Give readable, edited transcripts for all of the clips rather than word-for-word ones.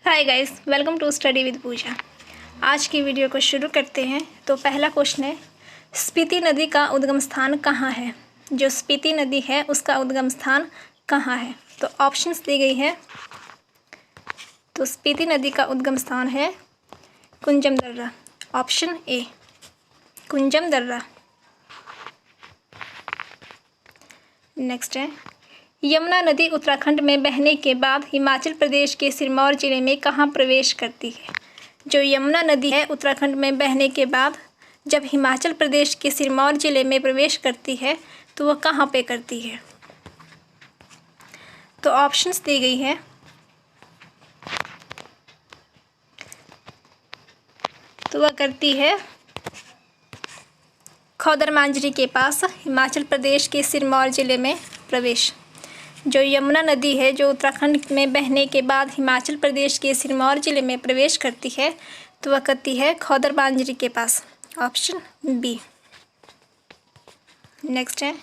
Hi guys, welcome to study with Pooja. आज की video को शुरू करते हैं। तो पहला क्वेश्चन है, स्पीति नदी का उद्गम स्थान कहाँ है? जो स्पीति नदी है उसका उद्गम स्थान कहाँ है? तो ऑप्शंस दी गई है। तो स्पीति नदी का उद्गम स्थान है कुंजम दर्रा। ऑप्शन ए कुंजम दर्रा। नेक्स्ट है, यमुना नदी उत्तराखंड में बहने के बाद हिमाचल प्रदेश के सिरमौर जिले में कहाँ प्रवेश करती है? जो यमुना नदी है उत्तराखंड में बहने के बाद जब हिमाचल प्रदेश के सिरमौर जिले में प्रवेश करती है तो वह कहाँ पे करती है? तो ऑप्शंस दी गई है। तो वह करती है खौदर मांजरी के पास हिमाचल प्रदेश के सिरमौर जिले में प्रवेश। जो यमुना नदी है जो उत्तराखंड में बहने के बाद हिमाचल प्रदेश के सिरमौर जिले में प्रवेश करती है तो वह करती है खौदर मांजरी के पास। Option B. नेक्स्ट है,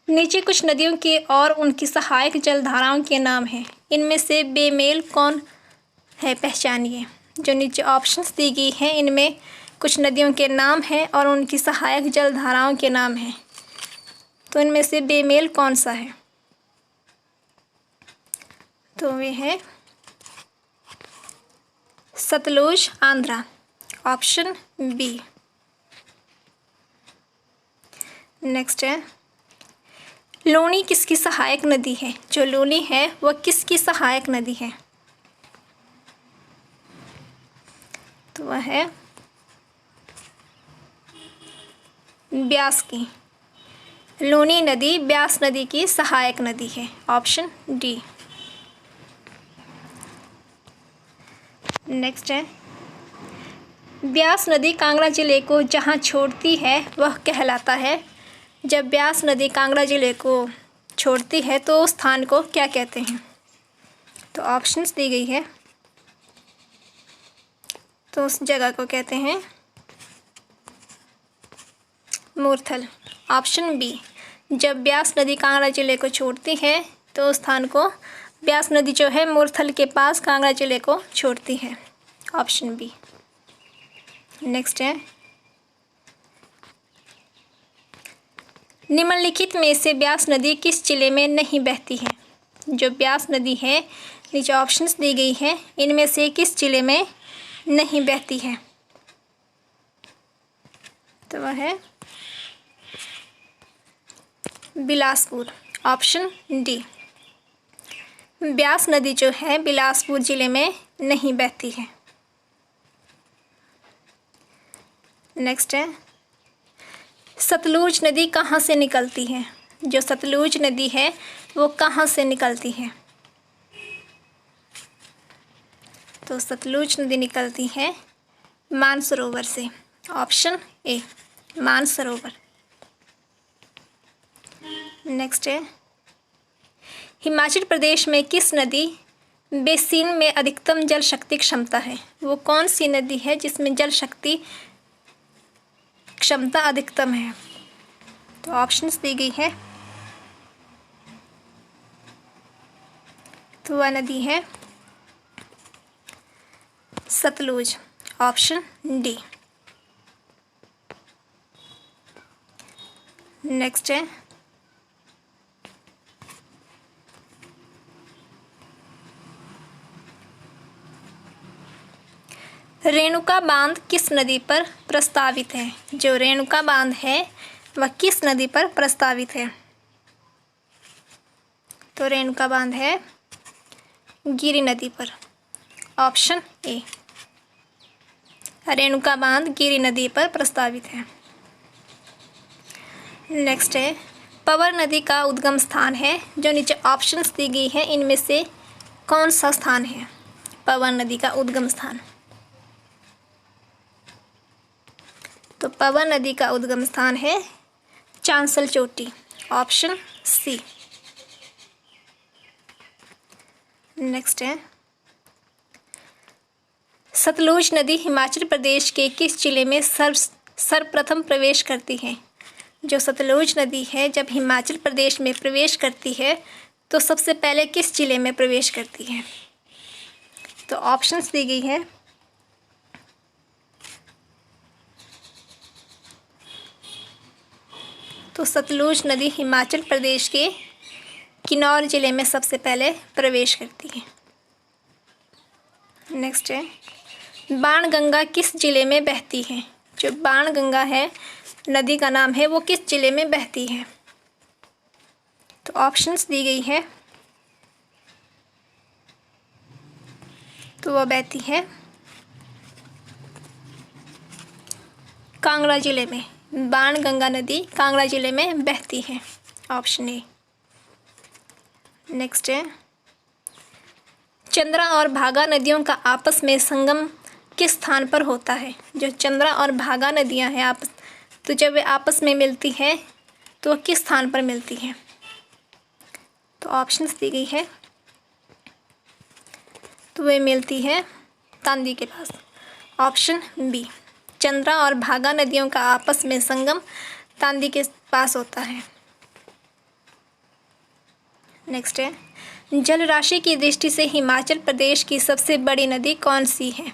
नीचे कुछ नदियों के और उनकी सहायक जलधाराओं के नाम हैं। इनमें से बेमेल कौन है, पहचानिए। जो नीचे ऑप्शंस दी गई हैं इनमें कुछ नदियों के नाम हैं और उनकी सहायक जलधाराओं के नाम हैं। तो इनमें से बेमेल कौन सा है? तो वे है Sutlej Andhra. Option B. Next है, लूनी किसकी सहायक नदी है? जो लूनी है वह किसकी सहायक नदी है? तो वह है ब्यास की। लूनी नदी ब्यास नदी की सहायक नदी है। Option D. नेक्स्ट है, ब्यास नदी कांगड़ा जिले को जहाँ छोड़ती है वह कहलाता है। जब ब्यास नदी कांगड़ा जिले को छोड़ती है तो उस स्थान को क्या कहते हैं? तो ऑप्शंस दी गई है। तो उस जगह को कहते हैं मूर्थल। Option B. जब ब्यास नदी कांगड़ा जिले को छोड़ती है तो उस स्थान को ब्यास नदी जो है मूर्थल के पास कांगड़ा जिले को छोड़ती है। Option B. नेक्स्ट है, निम्नलिखित में से ब्यास नदी किस जिले में नहीं बहती है? जो ब्यास नदी है नीचे ऑप्शंस दी गई है इनमें से किस जिले में नहीं बहती है? तो वह है बिलासपुर। Option D. ब्यास नदी जो है बिलासपुर जिले में नहीं बहती है। नेक्स्ट है, सतलुज नदी कहाँ से निकलती है? जो सतलुज नदी है वो कहाँ से निकलती है? तो सतलुज नदी निकलती है मानसरोवर से। Option A Mansarovar. नेक्स्ट है, हिमाचल प्रदेश में किस नदी बेसिन में अधिकतम जल शक्ति क्षमता है? वो कौन सी नदी है जिसमें जल शक्ति क्षमता अधिकतम है? तो ऑप्शंस दी गई है। तो वह नदी है सतलुज। Option D. नेक्स्ट है, रेणुका बांध किस नदी पर प्रस्तावित है? जो रेणुका बांध है वह किस नदी पर प्रस्तावित है? तो रेणुका बांध है गिरि नदी पर। ऑप्शन ए रेणुका बांध गिरि नदी पर प्रस्तावित है। नेक्स्ट है, पवर नदी का उद्गम स्थान है। जो नीचे ऑप्शंस दी गई है इनमें से कौन सा स्थान है पवर नदी का उद्गम स्थान? तो पवन नदी का उद्गम स्थान है चांसल चोटी। Option C. नेक्स्ट है, सतलुज नदी हिमाचल प्रदेश के किस जिले में सर्वप्रथम प्रवेश करती है? जो सतलुज नदी है जब हिमाचल प्रदेश में प्रवेश करती है तो सबसे पहले किस जिले में प्रवेश करती है? तो ऑप्शंस दी गई है। तो सतलुज नदी हिमाचल प्रदेश के किन्नौर जिले में सबसे पहले प्रवेश करती है। नेक्स्ट है, बाणगंगा किस जिले में बहती है? जो बाणगंगा है, नदी का नाम है, वो किस जिले में बहती है? तो ऑप्शंस दी गई है। तो वह बहती है कांगड़ा जिले में। बाणगंगा नदी कांगड़ा जिले में बहती है, ऑप्शन ए। नेक्स्ट है, चंद्रा और भागा नदियों का आपस में संगम किस स्थान पर होता है? जो चंद्रा और भागा नदियां हैं आपस, तो जब वे आपस में मिलती है तो वह किस स्थान पर मिलती हैं? तो ऑप्शंस दी गई है। तो वे मिलती है तांदी के पास, ऑप्शन बी। चंद्रा और भागा नदियों का आपस में संगम तांदी के पास होता है। नेक्स्ट है, जल राशि की दृष्टि से हिमाचल प्रदेश की सबसे बड़ी नदी कौन सी है?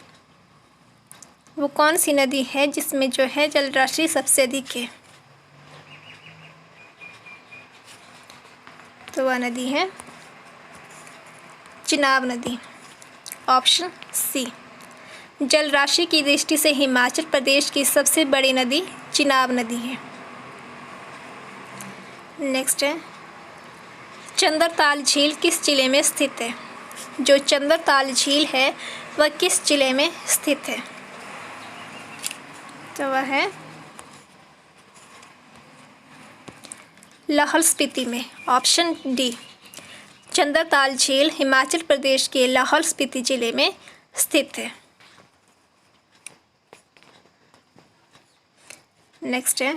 वो कौन सी नदी है जिसमें जो है जल राशि सबसे अधिक है? तो वह नदी है चिनाब नदी, ऑप्शन सी। जल राशि की दृष्टि से हिमाचल प्रदेश की सबसे बड़ी नदी चिनाब नदी है। नेक्स्ट है, चंद्रताल झील किस जिले में स्थित है? जो चंद्रताल झील है वह किस जिले में स्थित है? तो वह है लाहौल स्पीति में, ऑप्शन डी। चंद्रताल झील हिमाचल प्रदेश के लाहौल स्पीति जिले में स्थित है। नेक्स्ट है,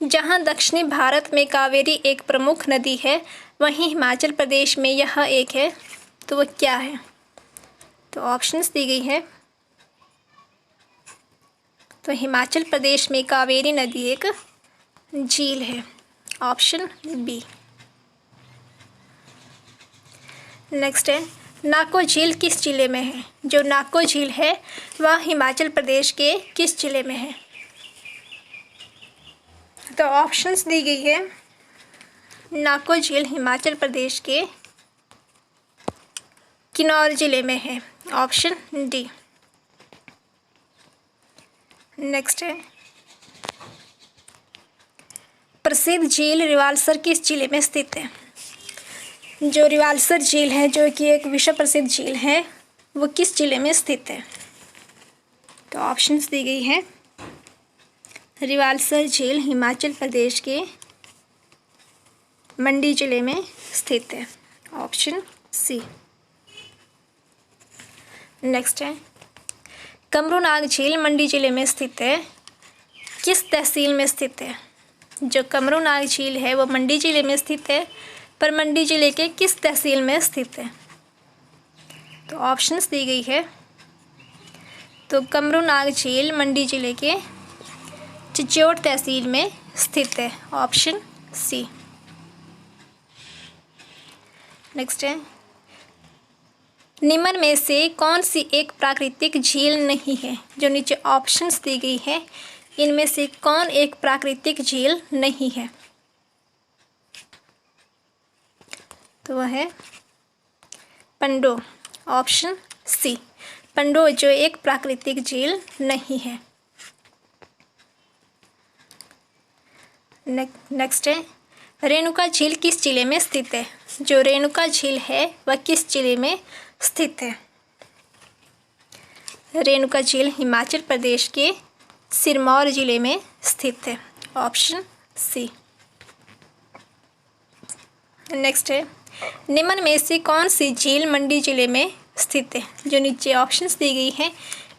जहां दक्षिणी भारत में कावेरी एक प्रमुख नदी है, वहीं हिमाचल प्रदेश में यह एक है, तो वह क्या है? तो ऑप्शंस दी गई है। तो हिमाचल प्रदेश में कावेरी नदी एक झील है, ऑप्शन बी। नेक्स्ट है, नाको झील किस जिले में है? जो नाको झील है वह हिमाचल प्रदेश के किस जिले में है? तो ऑप्शंस दी गई है। नाको झील हिमाचल प्रदेश के किन्नौर जिले में है, ऑप्शन डी। नेक्स्ट है, प्रसिद्ध झील रिवाल्सर किस जिले में स्थित है? जो रिवाल्सर झील है, जो कि एक विश्व प्रसिद्ध झील है, वो किस जिले में स्थित है? तो ऑप्शंस दी गई है। रिवाल्सर झील हिमाचल प्रदेश के मंडी जिले में स्थित है, ऑप्शन सी। नेक्स्ट है, कमरूनाग झील मंडी जिले में स्थित है, किस तहसील में स्थित है? जो कमरूनाग झील है वो मंडी जिले में स्थित है, पर मंडी जिले के किस तहसील में स्थित है? तो ऑप्शंस दी गई है। तो कमरूनाग झील मंडी जिले के चिच्योट तहसील में स्थित है, ऑप्शन सी। नेक्स्ट है, निम्न में से कौन सी एक प्राकृतिक झील नहीं है? जो नीचे ऑप्शंस दी गई है, इनमें से कौन एक प्राकृतिक झील नहीं है? तो वह है पंडो, ऑप्शन सी। पंडो जो एक प्राकृतिक झील नहीं है। नेक्स्ट है, रेणुका झील किस जिले में स्थित है? जो रेणुका झील है वह किस जिले में स्थित है? रेणुका झील हिमाचल प्रदेश के सिरमौर जिले में स्थित है, ऑप्शन सी। नेक्स्ट है, निम्न में से कौन सी झील मंडी जिले में स्थित है? जो नीचे ऑप्शंस दी गई है,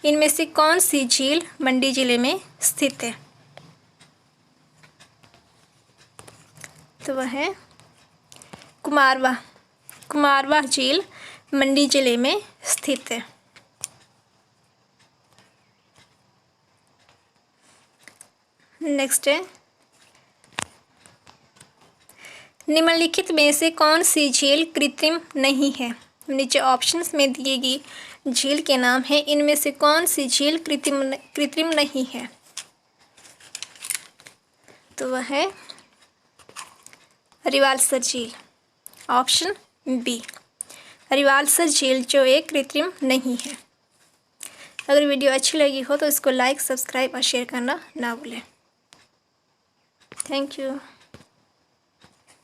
इनमें से कौन सी झील मंडी जिले में स्थित है? तो वह है कुमारवां। कुमारवां झील मंडी जिले में स्थित है। नेक्स्ट है, निम्नलिखित में से कौन सी झील कृत्रिम नहीं है? नीचे ऑप्शंस में दिए गई झील के नाम हैं, इनमें से कौन सी झील कृत्रिम नहीं है? तो वह है रिवाल्सर झील, ऑप्शन बी, रिवाल्सर झील जो एक कृत्रिम नहीं है। अगर वीडियो अच्छी लगी हो तो इसको लाइक, सब्सक्राइब और शेयर करना ना भूलें। Thank you.